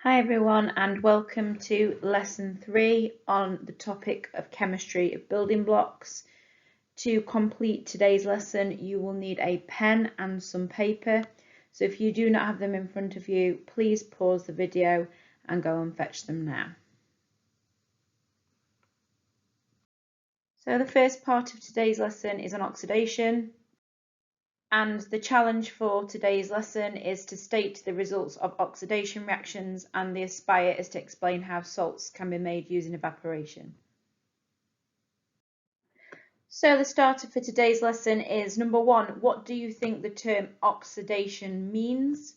Hi everyone and welcome to lesson 3 on the topic of chemistry of building blocks. To complete today's lesson you will need a pen and some paper, so if you do not have them in front of you, please pause the video and go and fetch them now. So the first part of today's lesson is on oxidation. And the challenge for today's lesson is to state the results of oxidation reactions, and the aspire is to explain how salts can be made using evaporation. So the starter for today's lesson is number 1, what do you think the term oxidation means?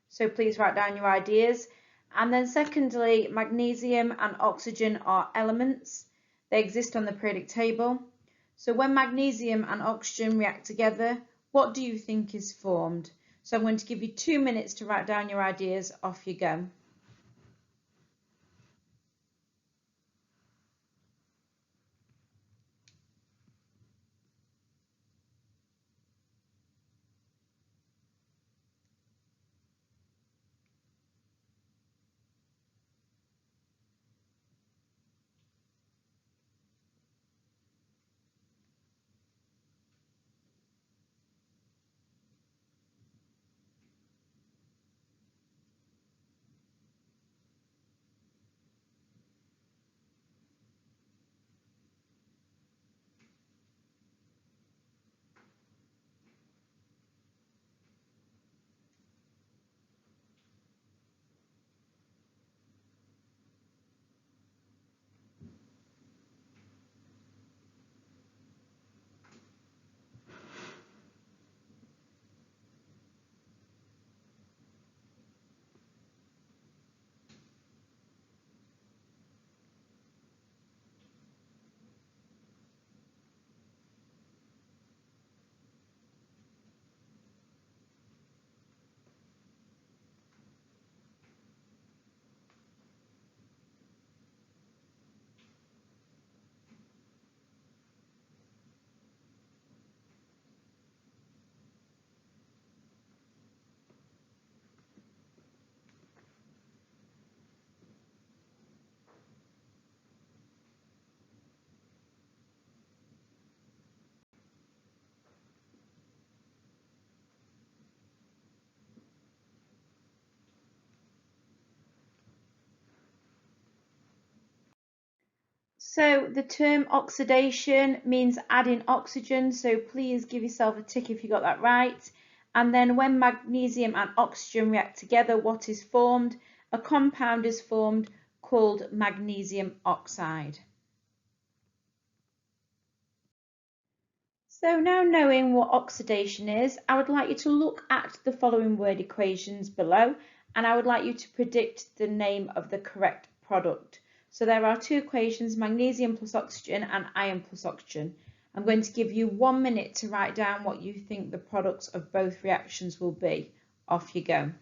So please write down your ideas. And then secondly, magnesium and oxygen are elements. They exist on the periodic table. So when magnesium and oxygen react together, what do you think is formed? So I'm going to give you 2 minutes to write down your ideas. Off you go. So the term oxidation means adding oxygen, so please give yourself a tick if you got that right. And then when magnesium and oxygen react together, what is formed? A compound is formed called magnesium oxide. So now knowing what oxidation is, I would like you to look at the following word equations below, and I would like you to predict the name of the correct product. So there are 2 equations, magnesium plus oxygen and iron plus oxygen. I'm going to give you 1 minute to write down what you think the products of both reactions will be. Off you go.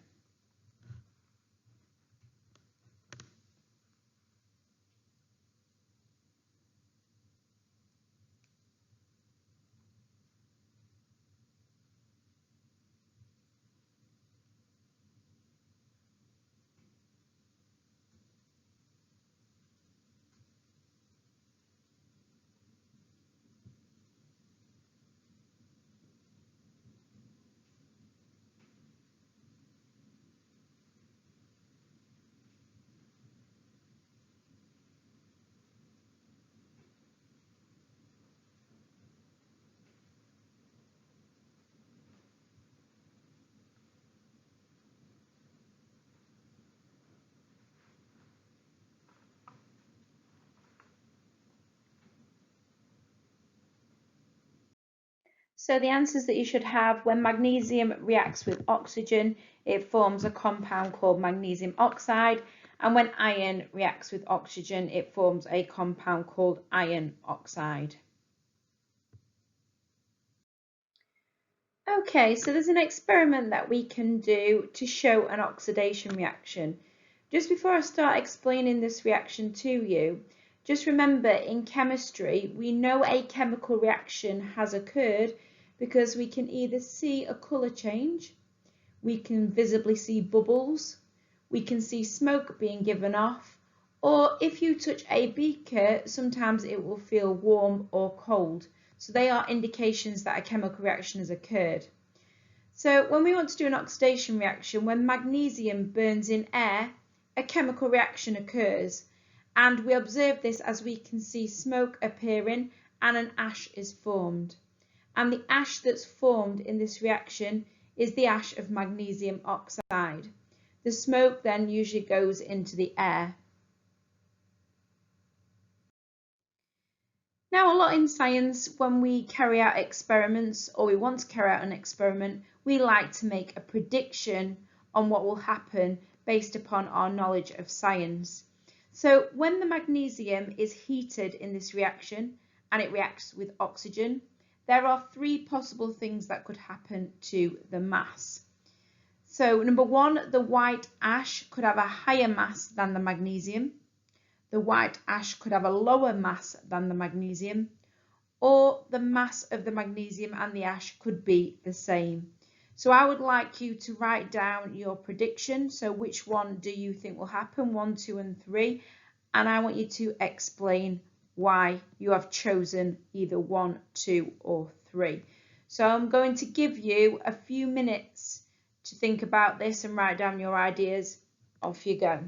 So the answers that you should have: when magnesium reacts with oxygen, it forms a compound called magnesium oxide, and when iron reacts with oxygen, it forms a compound called iron oxide. Okay, so there's an experiment that we can do to show an oxidation reaction. Just before I start explaining this reaction to you, just remember in chemistry, we know a chemical reaction has occurred because we can either see a colour change, we can visibly see bubbles, we can see smoke being given off, or if you touch a beaker, sometimes it will feel warm or cold. So they are indications that a chemical reaction has occurred. So when we want to do an oxidation reaction, when magnesium burns in air, a chemical reaction occurs. And we observe this as we can see smoke appearing and an ash is formed. And the ash that's formed in this reaction is the ash of magnesium oxide. The smoke then usually goes into the air. Now, a lot in science, when we carry out experiments or we want to carry out an experiment, we like to make a prediction on what will happen based upon our knowledge of science. So when the magnesium is heated in this reaction and it reacts with oxygen, there are three possible things that could happen to the mass. So number one, the white ash could have a higher mass than the magnesium. The white ash could have a lower mass than the magnesium, or the mass of the magnesium and the ash could be the same. So I would like you to write down your prediction. So which one do you think will happen? 1, 2, and 3. And I want you to explain why you have chosen either 1, 2, or 3. So I'm going to give you a few minutes to think about this and write down your ideas. Off you go.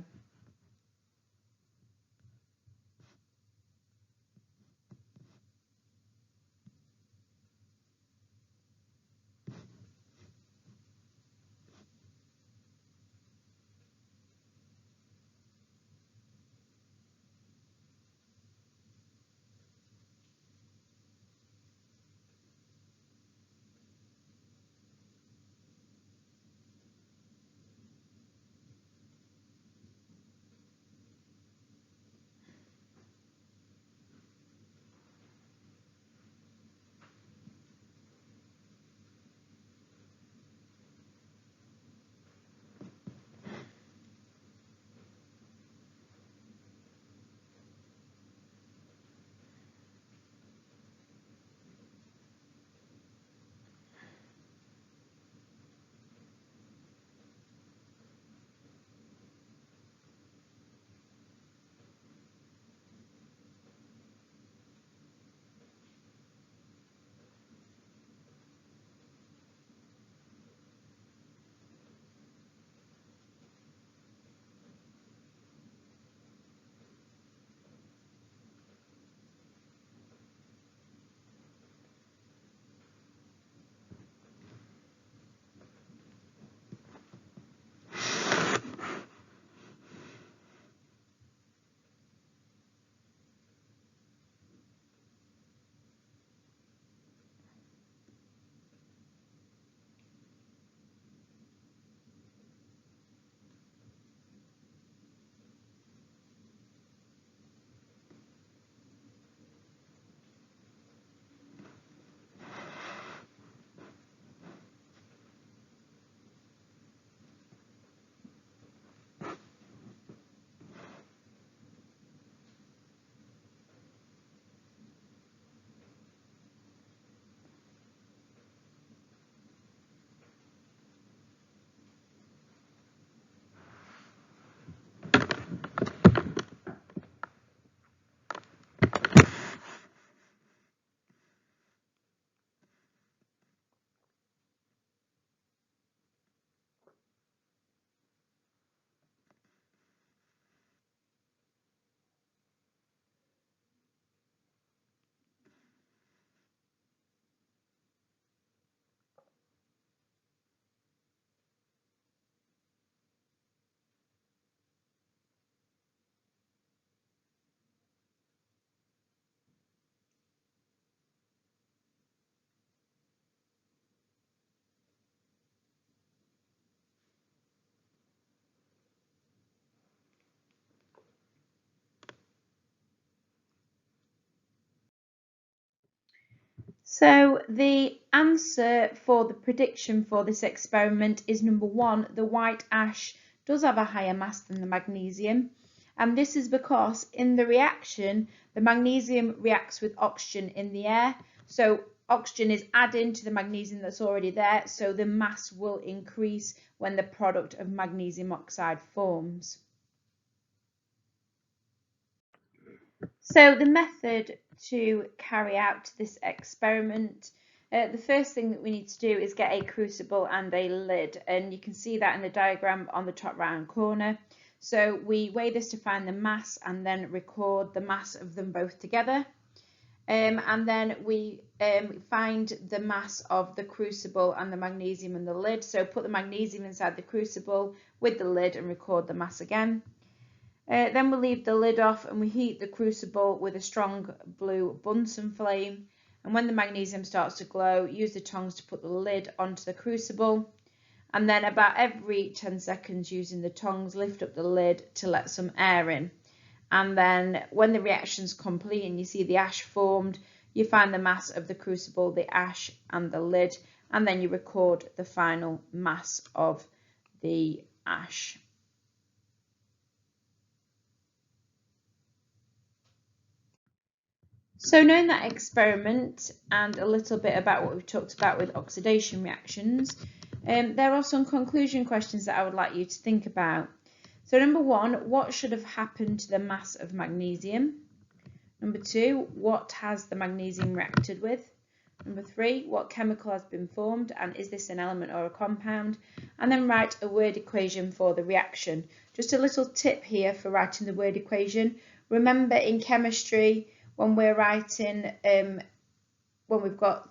So the answer for the prediction for this experiment is number 1, the white ash does have a higher mass than the magnesium. And this is because in the reaction, the magnesium reacts with oxygen in the air. So oxygen is adding to the magnesium that's already there, so the mass will increase when the product of magnesium oxide forms. So the method to carry out this experiment, the first thing that we need to do is get a crucible and a lid, and you can see that in the diagram on the top right hand corner. So we weigh this to find the mass and then record the mass of them both together. And then we find the mass of the crucible and the magnesium in the lid. So put the magnesium inside the crucible with the lid and record the mass again. Then we leave the lid off and we heat the crucible with a strong blue Bunsen flame. And when the magnesium starts to glow, use the tongs to put the lid onto the crucible. And then about every 10 seconds, using the tongs, lift up the lid to let some air in. And then when the reaction's complete and you see the ash formed, you find the mass of the crucible, the ash and the lid, and then you record the final mass of the ash. So knowing that experiment and a little bit about what we've talked about with oxidation reactions, there are some conclusion questions that I would like you to think about. So number 1, what should have happened to the mass of magnesium? Number 2, what has the magnesium reacted with? Number 3, what chemical has been formed and is this an element or a compound? And then write a word equation for the reaction. Just a little tip here for writing the word equation. Remember in chemistry, when we're writing, when we've got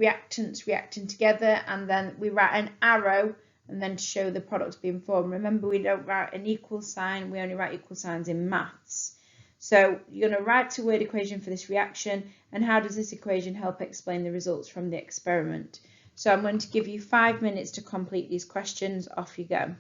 reactants reacting together and then we write an arrow and then to show the products being formed. Remember, we don't write an equal sign, we only write equal signs in maths. So you're going to write a word equation for this reaction, and how does this equation help explain the results from the experiment? So I'm going to give you 5 minutes to complete these questions. Off you go.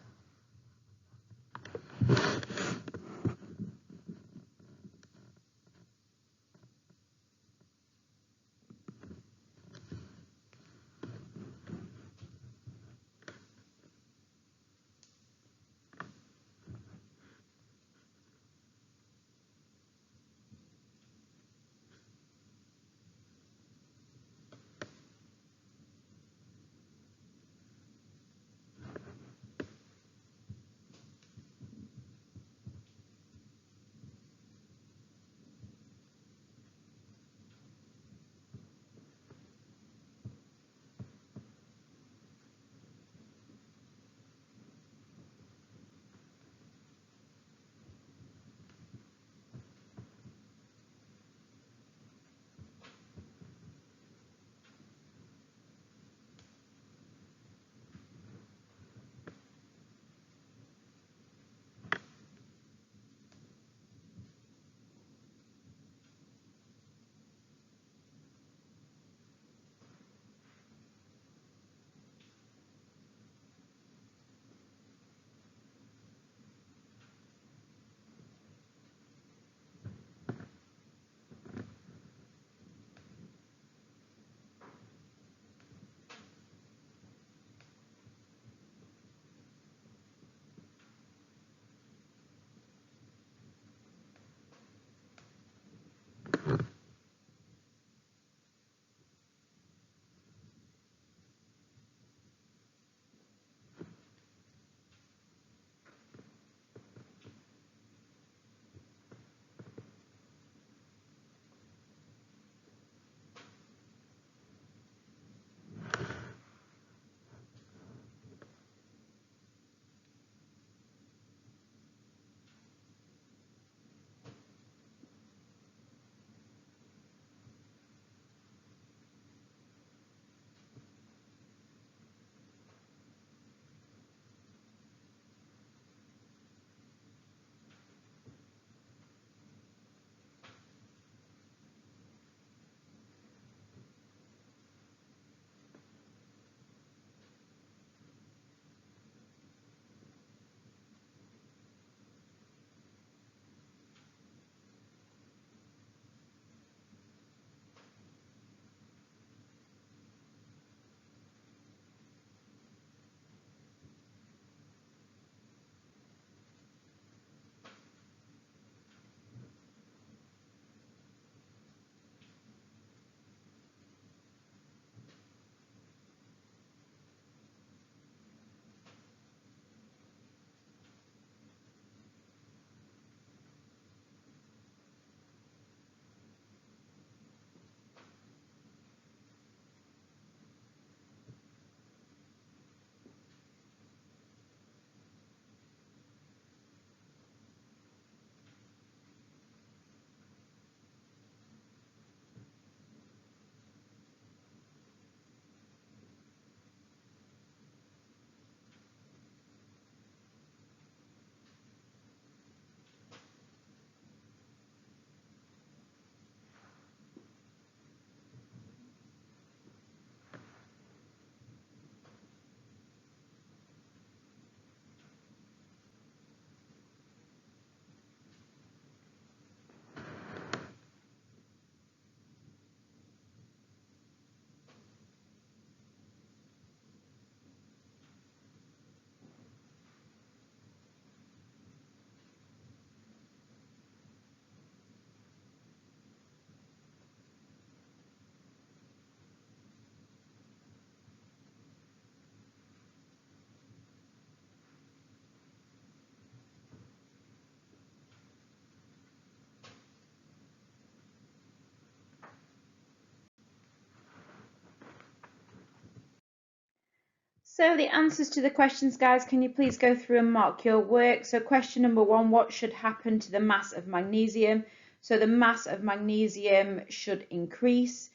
So the answers to the questions, guys, can you please go through and mark your work? So question number 1, what should happen to the mass of magnesium? So the mass of magnesium should increase.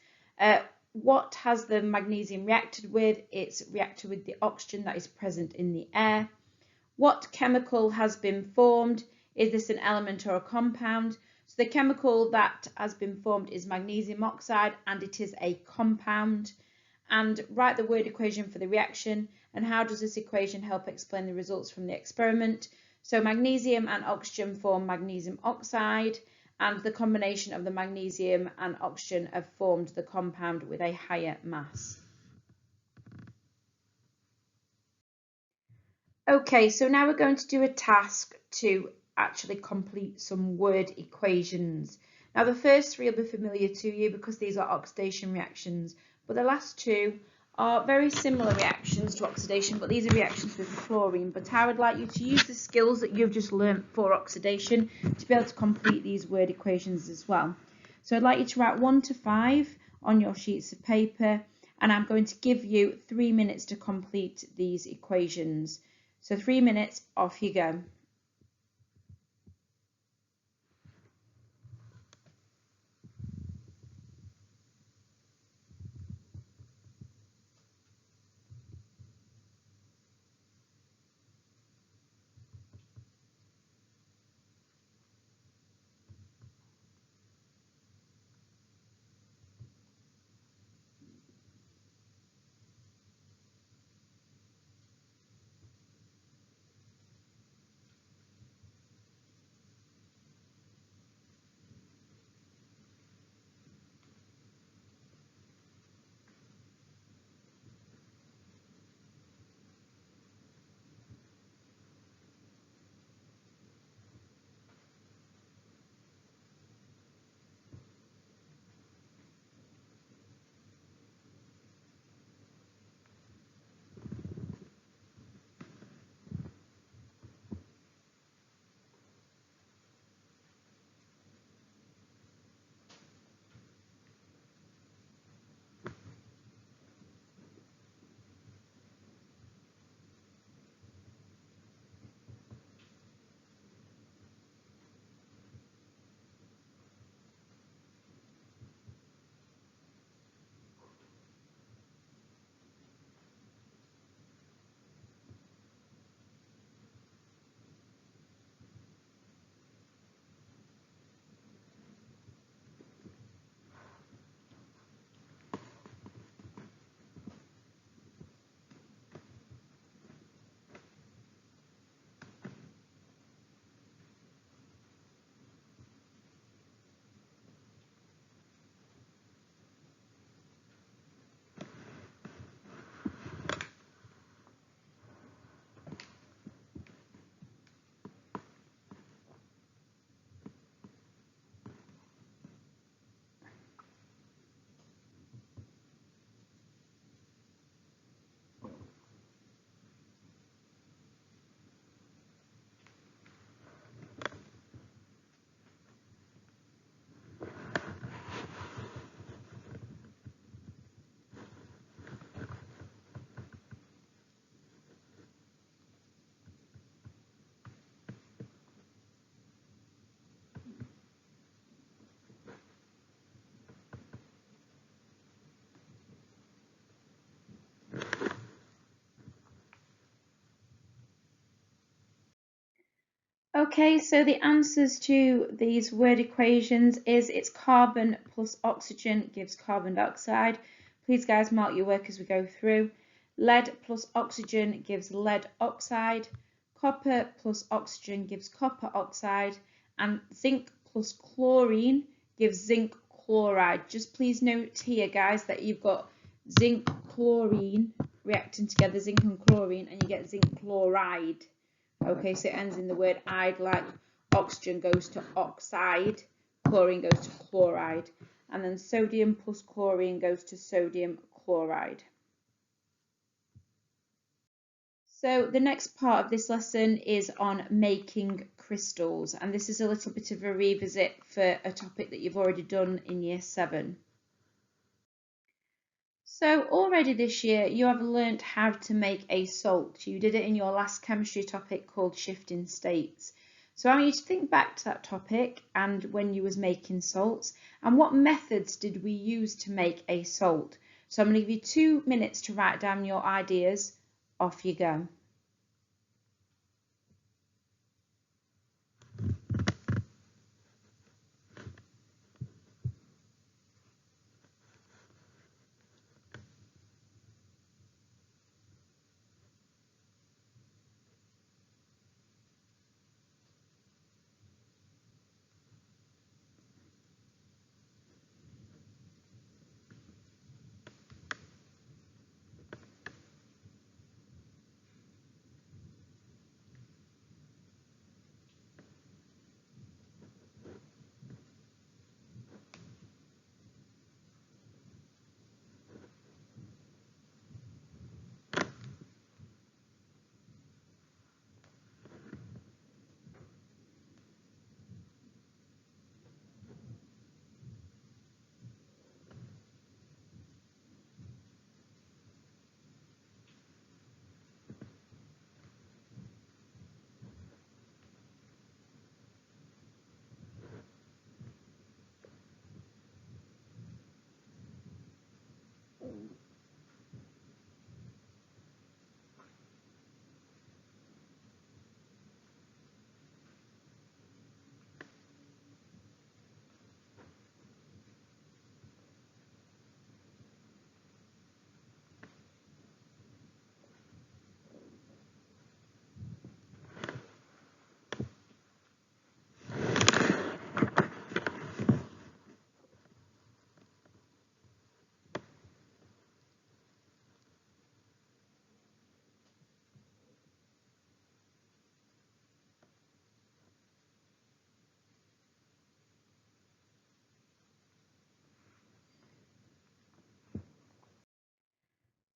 What has the magnesium reacted with? It's reacted with the oxygen that is present in the air. What chemical has been formed? Is this an element or a compound? So the chemical that has been formed is magnesium oxide, and it is a compound. And write the word equation for the reaction, and how does this equation help explain the results from the experiment? So magnesium and oxygen form magnesium oxide, and the combination of the magnesium and oxygen have formed the compound with a higher mass. Okay, so now we're going to do a task to actually complete some word equations. Now the first 3 will be familiar to you because these are oxidation reactions, but the last 2 are very similar reactions to oxidation, but these are reactions with chlorine. But I would like you to use the skills that you've just learnt for oxidation to be able to complete these word equations as well. So I'd like you to write 1 to 5 on your sheets of paper, and I'm going to give you 3 minutes to complete these equations. So 3 minutes, off you go. Okay, so the answers to these word equations is it's carbon plus oxygen gives carbon dioxide. Please guys mark your work as we go through. Lead plus oxygen gives lead oxide. Copper plus oxygen gives copper oxide. And zinc plus chlorine gives zinc chloride. Just please note here guys that you've got zinc chlorine reacting together, zinc and chlorine, and you get zinc chloride. Okay, so it ends in the word "ide", like oxygen goes to oxide, chlorine goes to chloride, and then sodium plus chlorine goes to sodium chloride. So the next part of this lesson is on making crystals, and this is a little bit of a revisit for a topic that you've already done in year 7. So already this year you have learnt how to make a salt. You did it in your last chemistry topic called shifting states. So I want you to think back to that topic and when you was making salts and what methods did we use to make a salt. So I'm going to give you 2 minutes to write down your ideas. Off you go.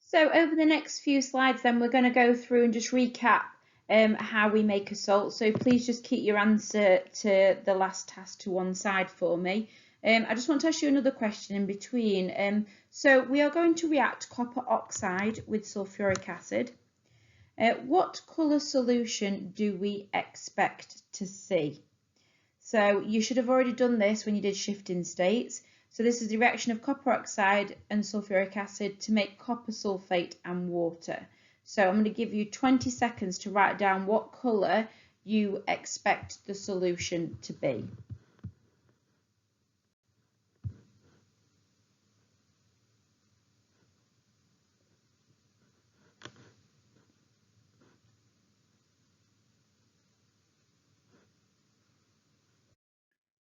So over the next few slides then we're going to go through and just recap how we make a salt. So please just keep your answer to the last task to one side for me. I just want to ask you another question in between. So we are going to react copper oxide with sulfuric acid. What colour solution do we expect to see? So you should have already done this when you did shifting states. So this is the reaction of copper oxide and sulfuric acid to make copper sulfate and water. So I'm going to give you 20 seconds to write down what colour you expect the solution to be.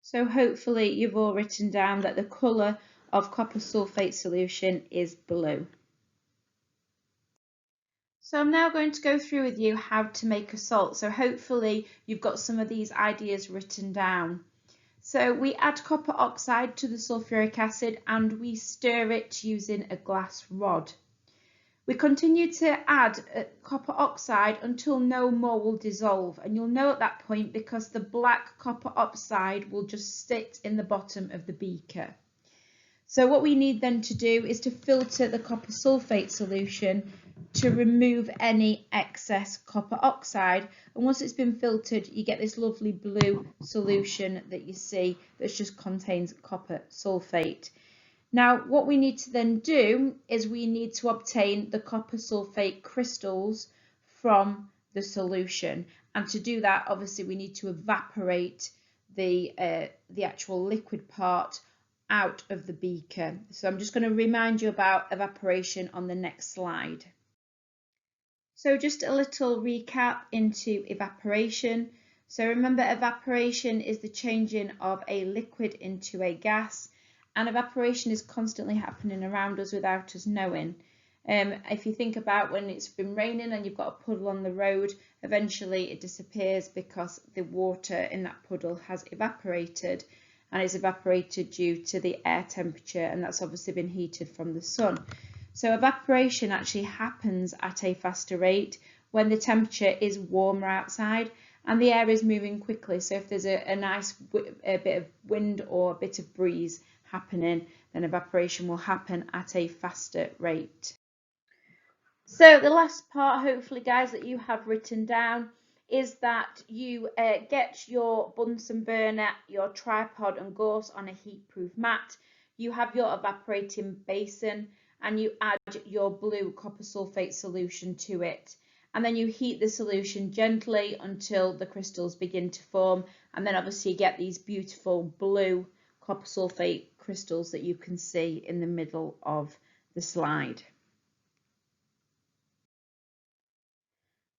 So hopefully you've all written down that the colour of copper sulfate solution is blue. So I'm now going to go through with you how to make a salt. So hopefully you've got some of these ideas written down. So we add copper oxide to the sulfuric acid and we stir it using a glass rod. We continue to add copper oxide until no more will dissolve, and you'll know at that point because the black copper oxide will just sit in the bottom of the beaker. So what we need then to do is to filter the copper sulfate solution to remove any excess copper oxide, and once it's been filtered you get this lovely blue solution that you see that just contains copper sulfate. Now what we need to then do is we need to obtain the copper sulfate crystals from the solution, and to do that obviously we need to evaporate the actual liquid part out of the beaker. So I'm just going to remind you about evaporation on the next slide. So just a little recap into evaporation. So remember, evaporation is the changing of a liquid into a gas, and evaporation is constantly happening around us without us knowing. If you think about when it's been raining and you've got a puddle on the road, eventually it disappears because the water in that puddle has evaporated, and it's evaporated due to the air temperature, and that's obviously been heated from the sun. So evaporation actually happens at a faster rate when the temperature is warmer outside and the air is moving quickly. So if there's a nice bit of wind or a bit of breeze happening, then evaporation will happen at a faster rate. So the last part, hopefully guys, that you have written down is that you get your Bunsen burner, your tripod and gauze on a heat-proof mat. You have your evaporating basin and you add your blue copper sulfate solution to it. And then you heat the solution gently until the crystals begin to form. And then obviously you get these beautiful blue copper sulfate crystals that you can see in the middle of the slide.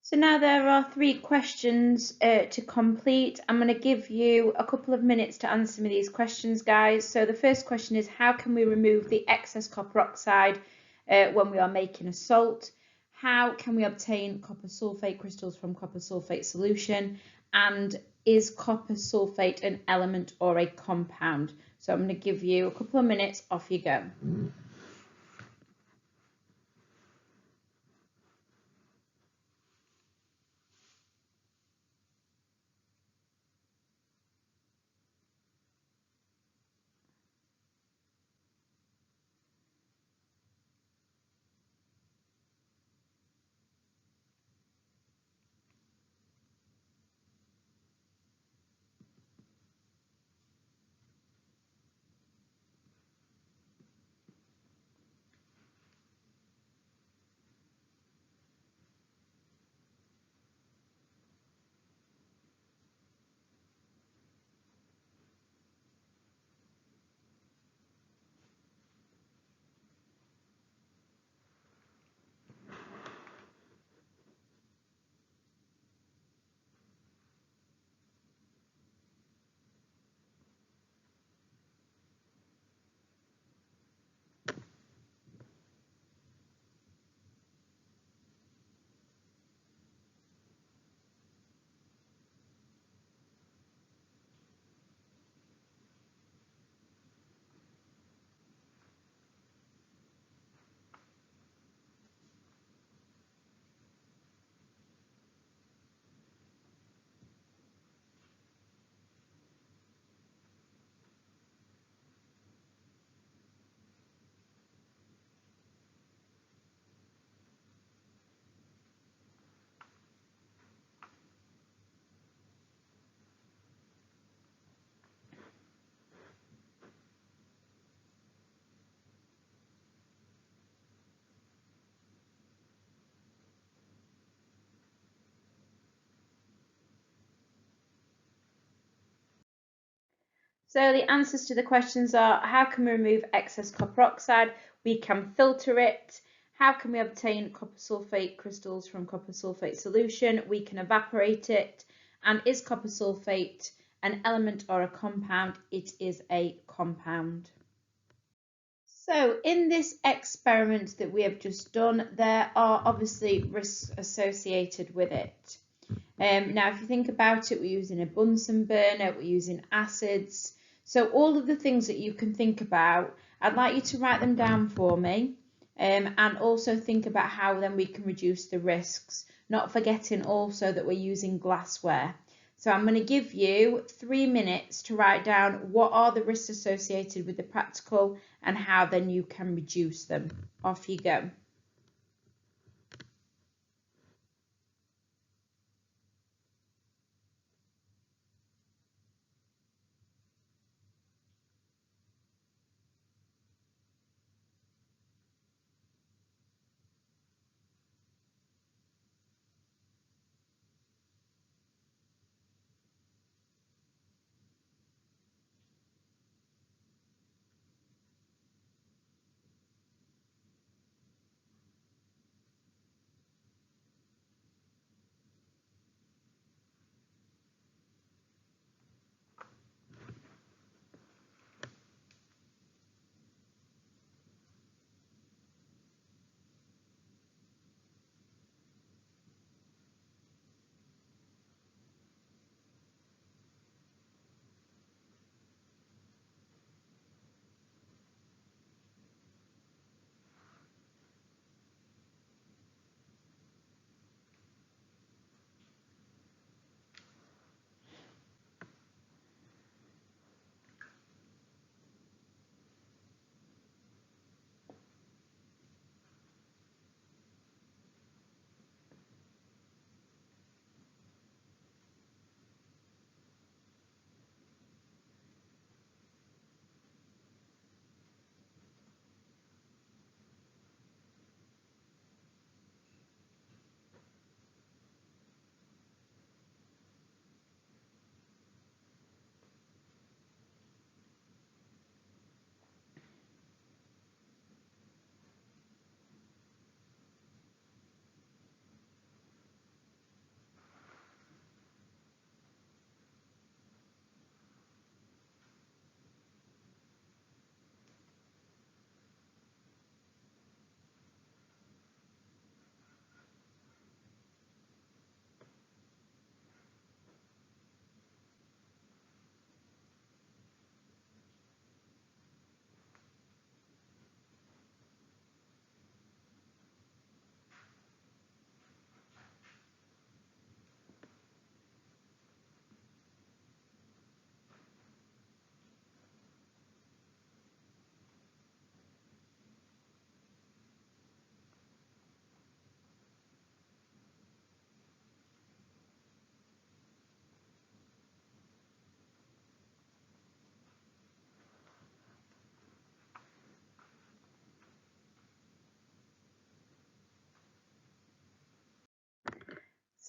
So now there are 3 questions to complete. I'm going to give you a couple of minutes to answer me these questions, guys. So the first question is, how can we remove the excess copper oxide when we are making a salt? How can we obtain copper sulfate crystals from copper sulfate solution? And is copper sulfate an element or a compound? So I'm going to give you a couple of minutes, off you go. So the answers to the questions are, how can we remove excess copper oxide? We can filter it. How can we obtain copper sulfate crystals from copper sulfate solution? We can evaporate it. And is copper sulfate an element or a compound? It is a compound. So in this experiment that we have just done, there are obviously risks associated with it. Now, if you think about it, we're using a Bunsen burner, we're using acids. So all of the things that you can think about, I'd like you to write them down for me, and also think about how then we can reduce the risks, not forgetting also that we're using glassware. So I'm going to give you 3 minutes to write down what are the risks associated with the practical and how then you can reduce them. Off you go.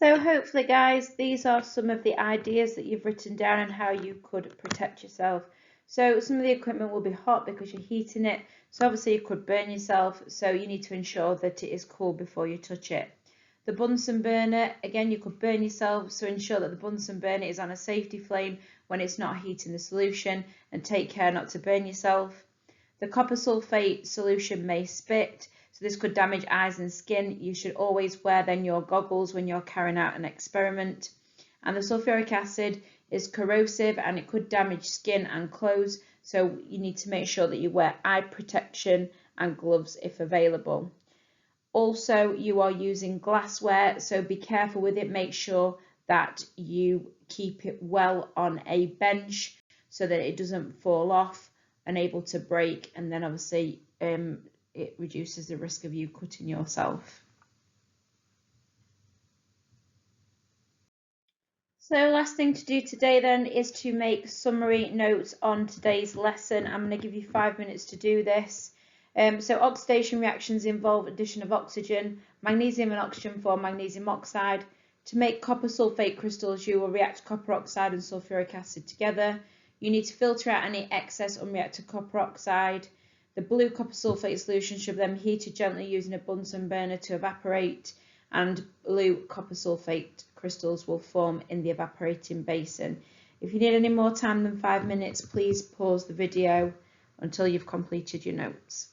So hopefully guys, these are some of the ideas that you've written down and how you could protect yourself. So some of the equipment will be hot because you're heating it, so obviously you could burn yourself, so you need to ensure that it is cool before you touch it. The Bunsen burner, again, you could burn yourself, so ensure that the Bunsen burner is on a safety flame when it's not heating the solution, and take care not to burn yourself. The copper sulfate solution may spit, so this could damage eyes and skin. You should always wear then your goggles when you're carrying out an experiment. And the sulfuric acid is corrosive and it could damage skin and clothes, so you need to make sure that you wear eye protection and gloves if available. Also, you are using glassware, so be careful with it. Make sure that you keep it well on a bench so that it doesn't fall off and able to break, and then obviously it reduces the risk of you cutting yourself. So last thing to do today then is to make summary notes on today's lesson. I'm going to give you 5 minutes to do this. So oxidation reactions involve addition of oxygen. Magnesium and oxygen form magnesium oxide. To make copper sulfate crystals, you will react copper oxide and sulfuric acid together. You need to filter out any excess unreacted copper oxide. The blue copper sulfate solution should then be heated gently using a Bunsen burner to evaporate, and blue copper sulfate crystals will form in the evaporating basin. If you need any more time than 5 minutes, please pause the video until you've completed your notes.